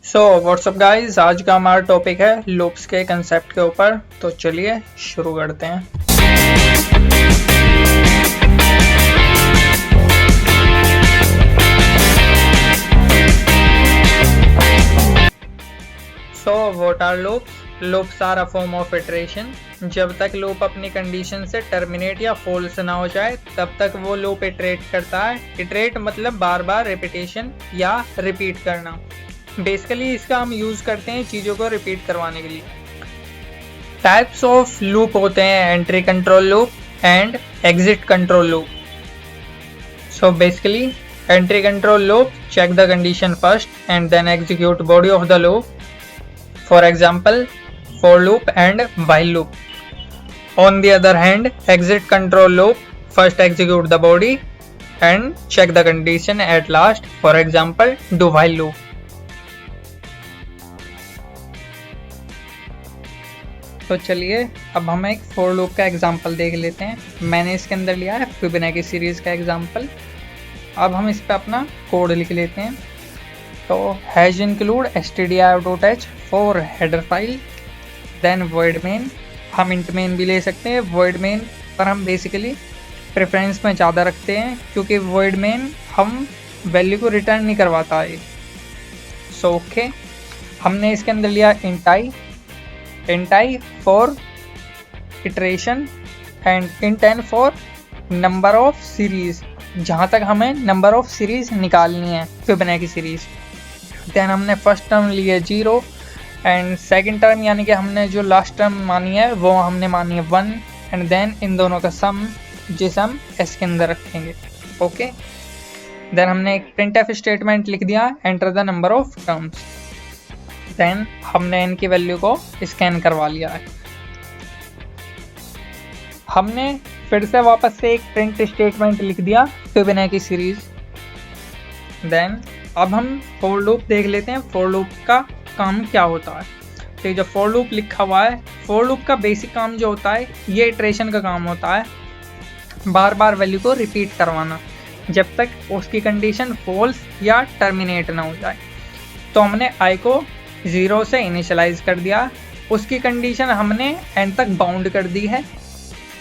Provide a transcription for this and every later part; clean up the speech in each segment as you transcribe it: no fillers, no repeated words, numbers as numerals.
So what's up guys, आज का हमारा टॉपिक है लूप्स के कंसेप्ट के ऊपर। तो चलिए शुरू करते हैं। So what are loops? Loops are a form of iteration. जब तक लूप अपनी कंडीशन से टर्मिनेट या फॉल्स ना हो जाए तब तक वो लूप इटरेट करता है। इटरेट मतलब बार बार रिपीटेशन या रिपीट करना। बेसिकली इसका हम यूज करते हैं चीज़ों को रिपीट करवाने के लिए। टाइप्स ऑफ लूप होते हैं entry control loop and exit control loop. So basically entry control loop check the condition first and then execute body of the loop. For example, for loop and while loop. On the other hand, exit control loop first execute the body and check the condition at last. For example, do while loop. तो चलिए अब हम एक for loop का example देख लेते हैं। मैंने इसके अंदर लिया है फिबोनाची सीरीज का एग्जांपल। अब हम इस पे अपना कोड लिख लेते हैं। तो hash include stdio.h for header file, then void main। हम int main भी ले सकते हैं। void main पर हम बेसिकली प्रेफरेंस में ज़्यादा रखते हैं क्योंकि void main हम वैल्यू को रिटर्न नहीं करवाता है। सो ओके, हमने इसके अंदर लिया int i for iteration and int n for number of series, जहाँ तक हमें नंबर ऑफ सीरीज निकालनी है फिबोनाची सीरीज। देन हमने फर्स्ट टर्म लिए 0 एंड सेकंड टर्म यानी कि हमने जो लास्ट टर्म मानी है वो हमने मानी है 1 एंड देन इन दोनों का सम जिसे हम s के अंदर रखेंगे। ओके, देन हमने एक printf स्टेटमेंट लिख दिया, enter the number of terms. Then हमने n की वैल्यू को स्कैन करवा लिया है। हमने फिर से वापस से एक प्रिंट स्टेटमेंट लिख दिया फिबोनाची सीरीज। देन अब हम फॉर लूप देख लेते हैं फॉर लूप का काम क्या होता है। तो जो फॉर लूप लिखा हुआ है, फॉर लूप का बेसिक काम जो होता है ये इटरेशन का काम होता है, बार बार वैल्यू को रिपीट करवाना जब तक उसकी कंडीशन फॉल्स या टर्मिनेट ना हो जाए। तो हमने i को 0 से इनिशियलाइज कर दिया, उसकी कंडीशन हमने n तक बाउंड कर दी है,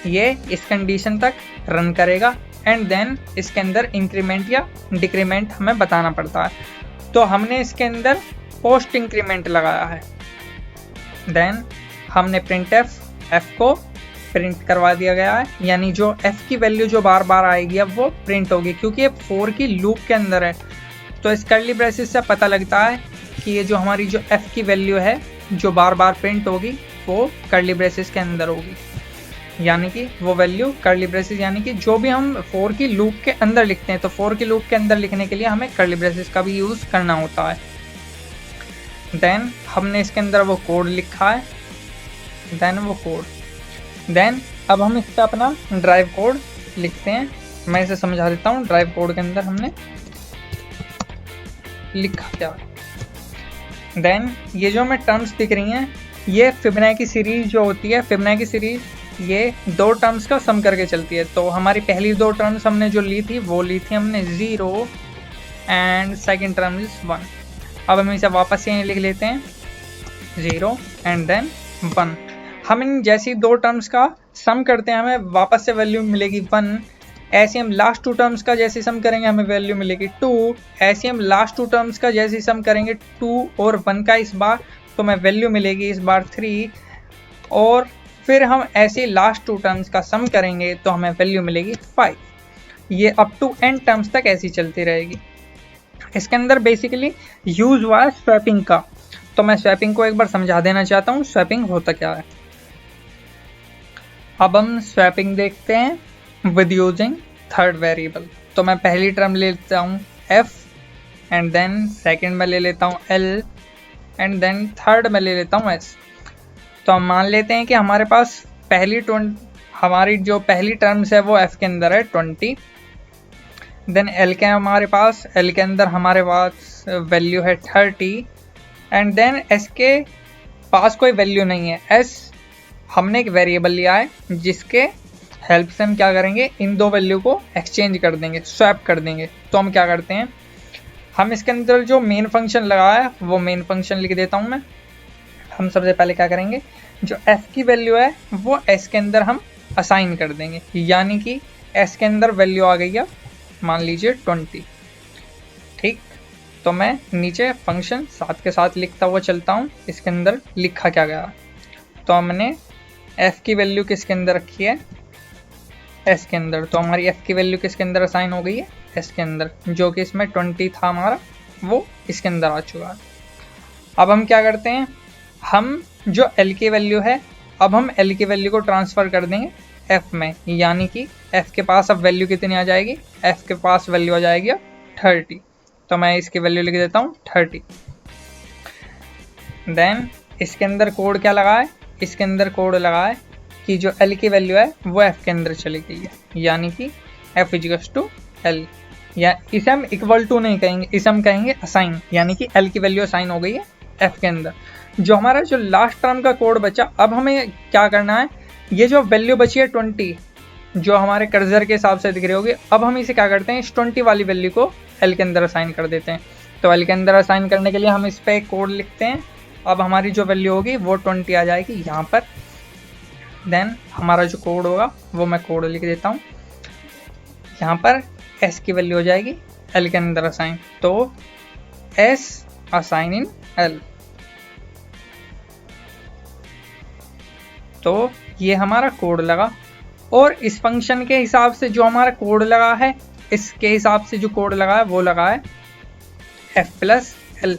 ये इस कंडीशन तक रन करेगा एंड देन इसके अंदर इंक्रीमेंट या डिक्रीमेंट हमें बताना पड़ता है। तो हमने इसके अंदर पोस्ट इंक्रीमेंट लगाया है। देन हमने printf f को प्रिंट करवा दिया गया है, यानी जो f की वैल्यू जो बार बार आएगी अब वो प्रिंट होगी क्योंकि ये 4 की लूप के अंदर है। तो इस कर्ली ब्रेसेस से पता लगता है कि ये जो हमारी जो f की वैल्यू है जो बार बार प्रिंट होगी वो कर्ली ब्रेसेस के अंदर होगी, यानी कि वो वैल्यू कर्ली ब्रेसेस यानी कि जो भी हम 4 की लूप के अंदर लिखते हैं तो 4 की लूप के अंदर लिखने के लिए हमें कर्ली ब्रेसेस का भी यूज़ करना होता है। देन हमने इसके अंदर वो कोड लिखा है, देन अब हम इस पर अपना ड्राइव कोड लिखते हैं। मैं इसे समझा देता हूँ। ड्राइव कोड के अंदर हमने लिखा क्या है। देन ये जो हमें टर्म्स दिख रही हैं ये फिबोनाची सीरीज जो होती है, फिबोनाची सीरीज ये 2 टर्म्स का सम करके चलती है। तो हमारी पहली 2 टर्म्स हमने जो ली थी वो ली थी हमने 0 एंड सेकंड टर्म इज 1। अब हम इसे वापस यहीं लिख लेते हैं 0 एंड देन 1। हम इन जैसी 2 टर्म्स का सम करते हैं हमें वापस से वैल्यू मिलेगी 1। ऐसे हम लास्ट 2 टर्म्स का जैसे सम करेंगे हमें वैल्यू मिलेगी 2। ऐसे हम लास्ट 2 टर्म्स का जैसे सम करेंगे 2 और 1 का इस बार तो हमें वैल्यू मिलेगी इस बार 3। और फिर हम ऐसे लास्ट 2 टर्म्स का सम करेंगे तो हमें वैल्यू मिलेगी 5। ये अप टू n टर्म्स तक ऐसी चलती रहेगी। इसके अंदर बेसिकली यूज हुआ है स्वैपिंग का। तो मैं स्वैपिंग को एक बार समझा देना चाहता हूँ स्वैपिंग होता क्या है। अब हम स्वैपिंग देखते हैं विद यूजिंग थर्ड वेरिएबल। तो मैं पहली टर्म ले लेता हूँ f एंड देन सेकंड में ले लेता हूँ l एंड देन थर्ड में ले लेता हूँ s। तो हम मान लेते हैं कि हमारे पास हमारी जो पहली टर्म्स है वो f के अंदर है 20। देन l के हमारे पास l के अंदर हमारे पास वैल्यू है 30 एंड देन s के पास कोई वैल्यू नहीं है। s हमने एक वेरिएबल लिया है जिसके हेल्प से हम क्या करेंगे, इन 2 वैल्यू को एक्सचेंज कर देंगे, स्वैप कर देंगे। तो हम क्या करते हैं, हम इसके अंदर जो मेन फंक्शन लगाया है वो मेन फंक्शन लिख देता हूँ मैं। हम सबसे पहले क्या करेंगे, जो f की वैल्यू है वो s के अंदर हम असाइन कर देंगे, यानी कि s के अंदर वैल्यू आ गई है मान लीजिए 20। ठीक, तो मैं नीचे फंक्शन साथ के साथ लिखता हुआ चलता हूँ, इसके अंदर लिखा क्या गया। तो हमने f की वैल्यू किसके अंदर रखी है, s के अंदर। तो हमारी f की वैल्यू किसके अंदर असाइन हो गई है, s के अंदर, जो कि इसमें 20 था हमारा, वो इसके अंदर आ चुका है। अब हम क्या करते हैं, हम जो l की वैल्यू है, अब हम l की वैल्यू को ट्रांसफ़र कर देंगे f में, यानी कि f के पास अब वैल्यू कितनी आ जाएगी, f के पास वैल्यू आ जाएगी 30। तो मैं इसकी वैल्यू लिख देता हूँ 30। देन इसके अंदर कोड क्या लगा है, इसके अंदर कोड लगा है कि जो l की वैल्यू है वो f के अंदर चली गई है, यानी कि f इक्वल्स टू l, या इसे हम इक्वल टू नहीं कहेंगे, इसे हम कहेंगे असाइन, यानी कि l की वैल्यू असाइन हो गई है f के अंदर। जो हमारा जो लास्ट टर्म का कोड बचा, अब हमें क्या करना है, ये जो वैल्यू बची है 20, जो हमारे कर्सर के हिसाब से दिख रही होगी, अब हम इसे क्या करते हैं, इस 20 वाली वैल्यू को l के अंदर असाइन कर देते हैं। तो l के अंदर असाइन करने के लिए हम इस पर एक कोड लिखते हैं। अब हमारी जो वैल्यू होगी वो 20 आ जाएगी यहाँ पर। देन हमारा जो कोड होगा वो मैं कोड लिख देता हूँ, यहाँ पर s की वैल्यू हो जाएगी l के अंदर असाइन, तो s असाइन इन l। तो ये हमारा कोड लगा, और इस फंक्शन के हिसाब से जो हमारा कोड लगा है, इसके हिसाब से जो कोड लगा है वो लगा है f प्लस l।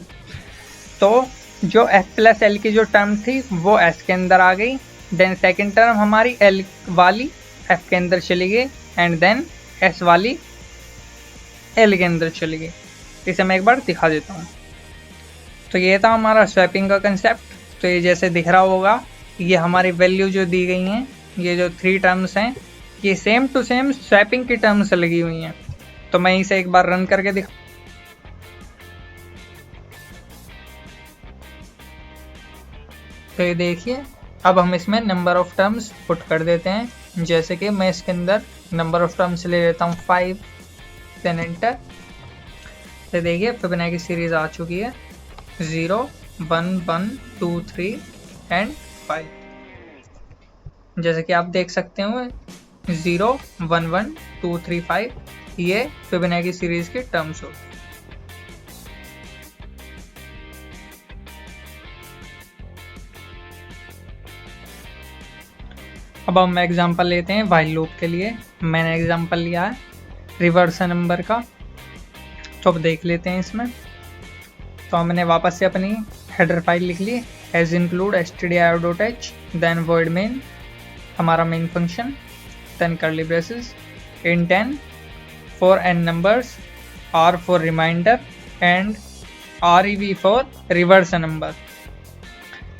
तो जो f प्लस l की जो टर्म थी वो s के अंदर आ गई, देन सेकंड टर्म हमारी l वाली f के अंदर चली गई, एंड देन s वाली l के अंदर चली गई। इसे मैं एक बार दिखा देता हूँ। तो ये था हमारा स्वैपिंग का कंसेप्ट। तो ये जैसे दिख रहा होगा, ये हमारी वैल्यू जो दी गई हैं, ये जो 3 टर्म्स हैं, ये सेम टू सेम स्वैपिंग की टर्म्स लगी हुई हैं। तो मैं इसे एक बार रन करके दिखा। तो ये देखिए, अब हम इसमें नंबर ऑफ टर्म्स पुट कर देते हैं। जैसे कि मैं इसके अंदर नंबर ऑफ टर्म्स ले लेता हूँ 5, देन एंटर। तो देखिए फिबोनाची सीरीज आ चुकी है 0, 1, 1, 2, 3 एंड 5। जैसे कि आप देख सकते हो 0, 1, 1, 2, 3, 5 ये फिबोनाची सीरीज की टर्म्स होती है। अब हम एग्जांपल लेते हैं व्हाइल लूप के लिए। मैंने एग्जांपल लिया है रिवर्स नंबर का, तो अब देख लेते हैं इसमें। तो हमने वापस से अपनी हेडर फाइल लिख ली, as include stdio.h, then void main हमारा main function, then curly braces int n for n numbers, r for reminder and rev for reverse number.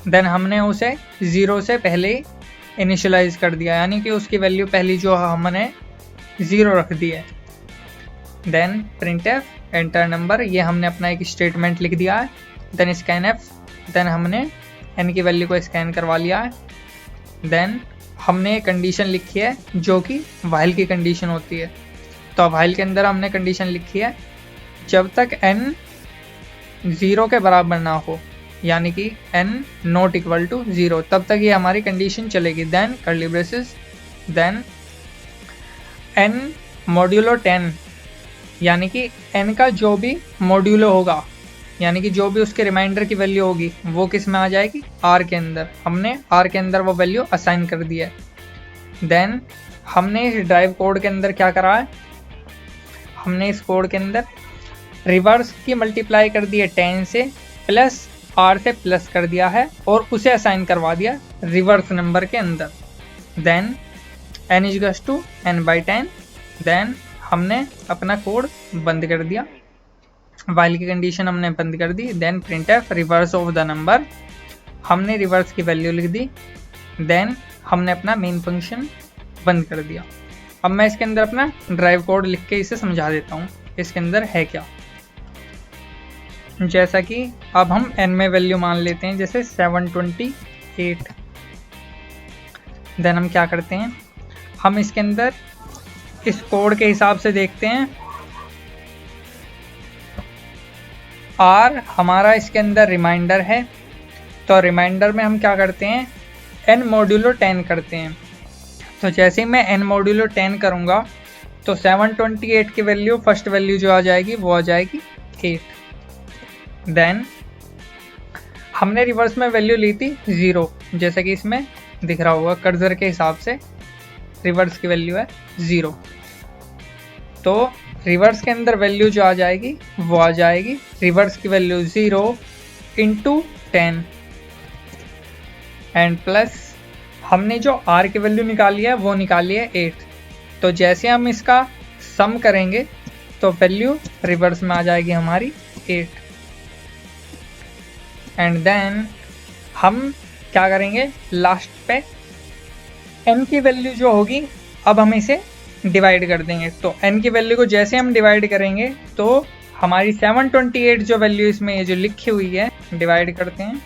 Then हमने उसे 0 से पहले इनिशियलाइज कर दिया, यानी कि उसकी वैल्यू पहली जो हमने 0 रख दी है। देन printf एंटर नंबर, ये हमने अपना एक स्टेटमेंट लिख दिया है। देन scanf, देन हमने n की वैल्यू को स्कैन करवा लिया है। देन हमने कंडीशन लिखी है जो कि व्हाइल की कंडीशन होती है। तो व्हाइल के अंदर हमने कंडीशन लिखी है जब तक n 0 के बराबर ना हो, यानी कि n नॉट इक्वल टू 0, तब तक ये हमारी कंडीशन चलेगी। Then curly braces, then n modulo 10, यानी कि n का जो भी मॉड्यूलो होगा, यानी कि जो भी उसके रिमाइंडर की वैल्यू होगी वो किस में आ जाएगी, r के अंदर। हमने r के अंदर वो वैल्यू असाइन कर दी है। देन हमने इस ड्राइव कोड के अंदर क्या करा है, हमने इस कोड के अंदर रिवर्स की मल्टीप्लाई कर दी है 10 से, प्लस r से प्लस कर दिया है, और उसे असाइन करवा दिया रिवर्स नंबर के अंदर। Then n equals to n/10। Then हमने अपना कोड बंद कर दिया, व्हाइल की कंडीशन हमने बंद कर दी। Then printf reverse of the number, हमने रिवर्स की वैल्यू लिख दी। देन हमने अपना मेन फंक्शन बंद कर दिया। अब मैं इसके अंदर अपना ड्राइव कोड लिख के इसे समझा देता हूँ इसके अंदर है क्या। जैसा कि अब हम n में वैल्यू मान लेते हैं, जैसे 728। देन हम क्या करते हैं, हम इसके अंदर इस कोड के हिसाब से देखते हैं आर हमारा इसके अंदर रिमाइंडर है, तो रिमाइंडर में हम क्या करते हैं, n मॉड्यूलो 10 करते हैं। तो जैसे ही मैं n मॉड्यूलो 10 करूँगा तो 728 की वैल्यू, फर्स्ट वैल्यू जो आ जाएगी वो आ जाएगी 8। देन हमने रिवर्स में वैल्यू ली थी 0, जैसे कि इसमें दिख रहा होगा कर्सर के हिसाब से रिवर्स की वैल्यू है 0। तो रिवर्स के अंदर वैल्यू जो आ जाएगी वो आ जाएगी रिवर्स की वैल्यू 0 इंटू 10 एंड प्लस हमने जो r की वैल्यू निकाली है वो निकाली है 8। तो जैसे हम इसका सम करेंगे तो वैल्यू रिवर्स में आ जाएगी हमारी 8। एंड देन हम क्या करेंगे, लास्ट पे n की वैल्यू जो होगी अब हम इसे डिवाइड कर देंगे। तो n की वैल्यू को जैसे हम डिवाइड करेंगे तो हमारी 728 जो वैल्यू इसमें ये जो लिखी हुई है, डिवाइड करते हैं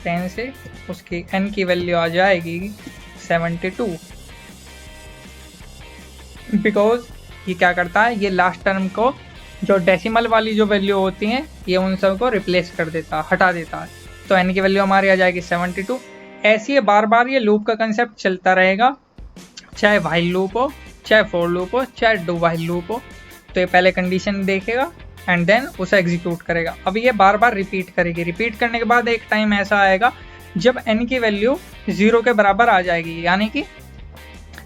10 से, उसकी n की वैल्यू आ जाएगी 72। बिकॉज ये क्या करता है, ये लास्ट टर्म को जो डेसिमल वाली जो वैल्यू होती हैं ये उन सब को रिप्लेस कर देता है, हटा देता है। तो n की वैल्यू हमारी आ जाएगी 72। ऐसे बार बार ये लूप का कंसेप्ट चलता रहेगा, चाहे व्हाइल लूप हो, चाहे फॉर लूप हो, चाहे डू व्हाइल लूप हो। तो ये पहले कंडीशन देखेगा एंड देन उसे एग्जीक्यूट करेगा। अब ये बार बार रिपीट करेगी। रिपीट करने के बाद एक टाइम ऐसा आएगा जब n की वैल्यू 0 के बराबर आ जाएगी, यानी कि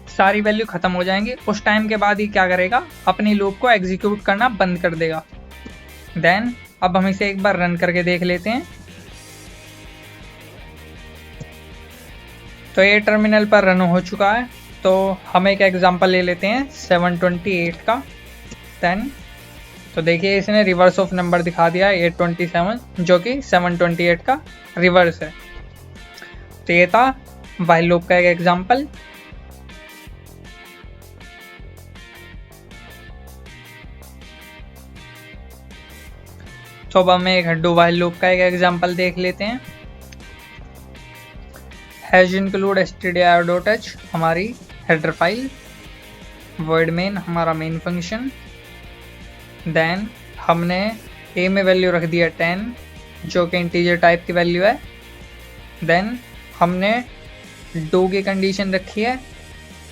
सारी वैल्यू खत्म हो जाएंगी। उस टाइम के बाद ही क्या करेगा, अपनी लूप को एग्जीक्यूट करना बंद कर देगा। देन अब हम इसे एक बार रन करके देख लेते हैं। तो ये टर्मिनल पर रन हो चुका है। तो हम एक एग्जांपल ले लेते हैं 728 का। देन तो देखिए इसने रिवर्स ऑफ नंबर दिखा दिया है 827, जो कि 728 का रिवर्स है। तो ये था व्हाइल लूप का एक एग्जांपल। तो अब हम एक डू व्हाइल लूप का एक एग्जांपल देख लेते हैं। हैज इंक्लूड stdio.h हमारी हेडर फाइल, void main हमारा मेन फंक्शन। देन हमने a में वैल्यू रख दिया 10, जो कि इंटीजर टाइप की वैल्यू है। देन हमने डू की कंडीशन रखी है।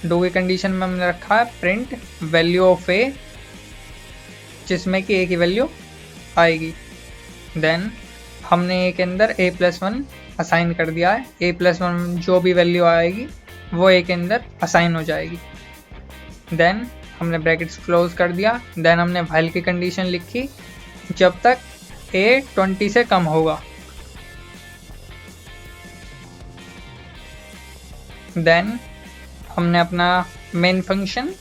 डू की कंडीशन में हमने रखा है प्रिंट वैल्यू ऑफ a, जिसमें कि a की वैल्यू आएगी। देन हमने a के अंदर a+1 असाइन कर दिया है। a+1 जो भी वैल्यू आएगी वो a के अंदर असाइन हो जाएगी। देन हमने ब्रैकेट्स क्लोज कर दिया। देन हमने व्हाइल की कंडीशन लिखी जब तक a 20 से कम होगा। देन हमने अपना मेन फंक्शन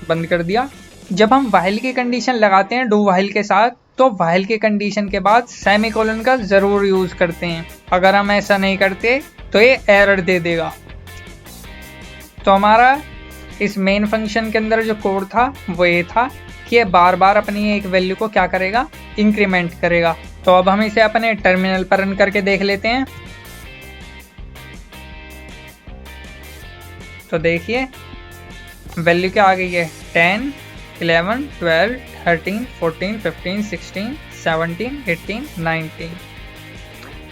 बंद कर दिया। जब हम व्हाइल की कंडीशन लगाते हैं डू व्हाइल के साथ, तो व्हाइल की कंडीशन के बाद सेमीकोलन का ज़रूर यूज़ करते हैं। अगर हम ऐसा नहीं करते तो ये एरर दे देगा। तो हमारा इस मेन फंक्शन के अंदर जो कोड था वो ये था कि ये बार बार अपनी एक वैल्यू को क्या करेगा, इंक्रीमेंट करेगा। तो अब हम इसे अपने टर्मिनल पर रन करके देख लेते हैं। तो देखिए वैल्यू क्या आ गई है, 10, 11, 12, 13, 14, 15, 16, 17, 18, 19,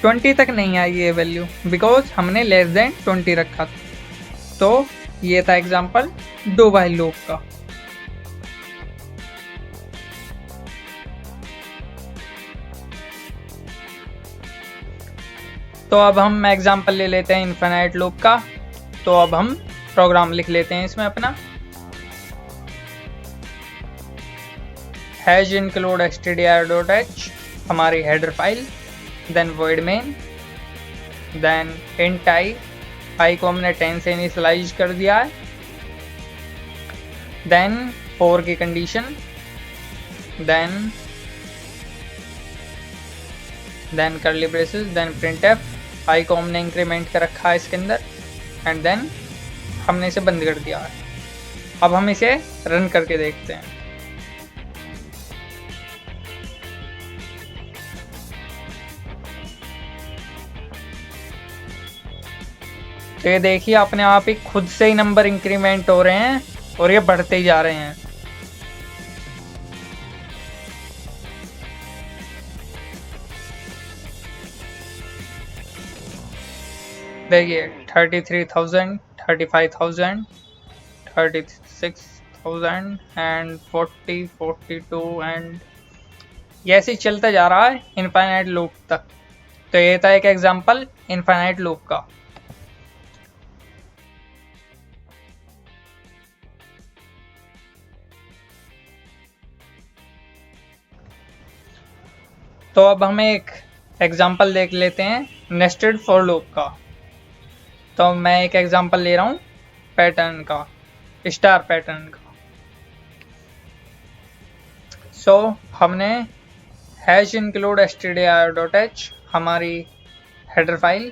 20 तक नहीं आई ये वैल्यू, बिकॉज हमने लेस देन 20 रखा था। तो ये था एग्जांपल डू व्हाइल लूप का। तो अब हम एग्जांपल ले लेते हैं इनफिनाइट लूप का। तो अब हम प्रोग्राम लिख लेते हैं इसमें अपना। हैज इंक्लूड stdio.h हमारी header file, then void main, then int i को हमने 10 से इनिशियलाइज कर दिया है। देन फॉर की condition, then curly braces, then printf, i को हमने इंक्रीमेंट कर रखा है इसके अंदर, एंड देन हमने इसे बंद कर दिया है। अब हम इसे रन करके देखते हैं। तो ये देखिए अपने आप ही खुद से ही नंबर इंक्रीमेंट हो रहे हैं और ये बढ़ते ही जा रहे हैं। देखिए 33,000, 35,000, 36,000 एंड 40, 42 एंड ये ऐसे ही चलता जा रहा है इनफाइनाइट लूप तक। तो ये था एक एग्जांपल इनफाइनाइट लूप का। तो अब हम एक एग्जांपल देख लेते हैं नेस्टेड फॉर लूप का। तो मैं एक एग्जांपल ले रहा हूँ पैटर्न का, स्टार पैटर्न का। सो हमने हैश इंक्लूड stdir.h हमारी header file,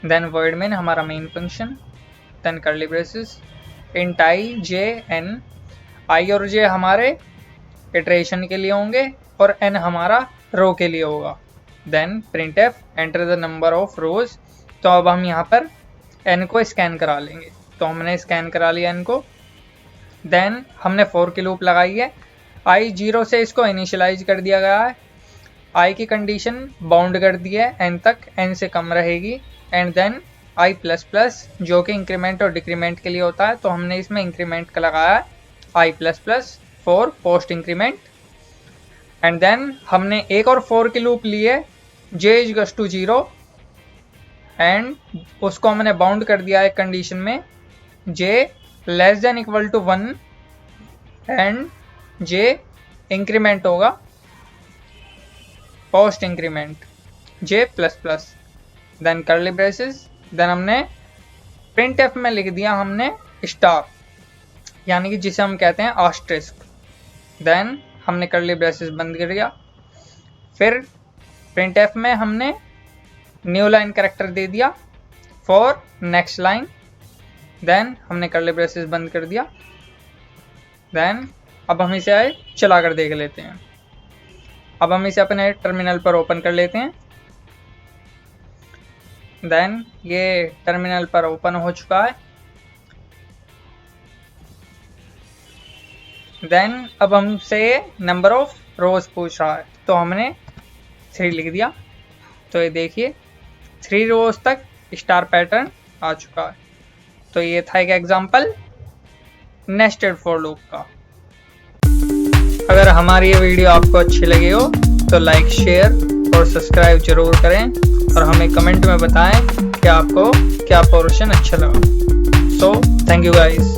then void main हमारा main function, then curly braces, int I J N, I और जे हमारे इटरेशन के लिए होंगे और एन हमारा रो के लिए होगा। Then printf enter the number of rows. तो अब हम यहाँ पर एन को स्कैन करा लेंगे। तो हमने स्कैन करा लिया एन को। देन हमने फॉर की लूप लगाई है। आई 0 से इसको इनिशियलाइज कर दिया गया है। आई की कंडीशन बाउंड कर दी है एन तक, एन से कम रहेगी। And then I plus plus जो कि इंक्रीमेंट और डिक्रीमेंट के लिए होता है, तो हमने इसमें इंक्रीमेंट का लगाया है I plus plus for post increment. And then हमने एक और फॉर की लूप ली है जे इज टू 0 एंड उसको हमने बाउंड कर दिया है कंडीशन में J less than equal to 1 and J increment होगा post increment J plus plus, then curly braces. Then हमने प्रिंट एफ में लिख दिया हमने स्टार, यानी कि जिसे हम कहते हैं आस्ट्रिस्क। देन हमने कर्ली ब्रेसेस बंद कर दिया। फिर प्रिंट एफ में हमने न्यू लाइन कैरेक्टर दे दिया फॉर नेक्स्ट लाइन। देन हमने कर्ली ब्रेसेस बंद कर दिया। देन अब हम इसे चला कर देख लेते हैं। अब हम इसे अपने टर्मिनल पर ओपन कर लेते हैं। देन ये टर्मिनल पर ओपन हो चुका है। देन अब हमसे नंबर ऑफ रोज पूछ रहा है, तो हमने 3 लिख दिया। तो ये देखिए 3 रोज तक स्टार पैटर्न आ चुका है। तो ये था एक एग्जांपल नेस्टेड फॉर लूप का। अगर हमारी ये वीडियो आपको अच्छी लगी हो तो लाइक, शेयर और सब्सक्राइब जरूर करें और हमें कमेंट में बताएं कि आपको क्या पोर्शन अच्छा लगा। So thank you guys.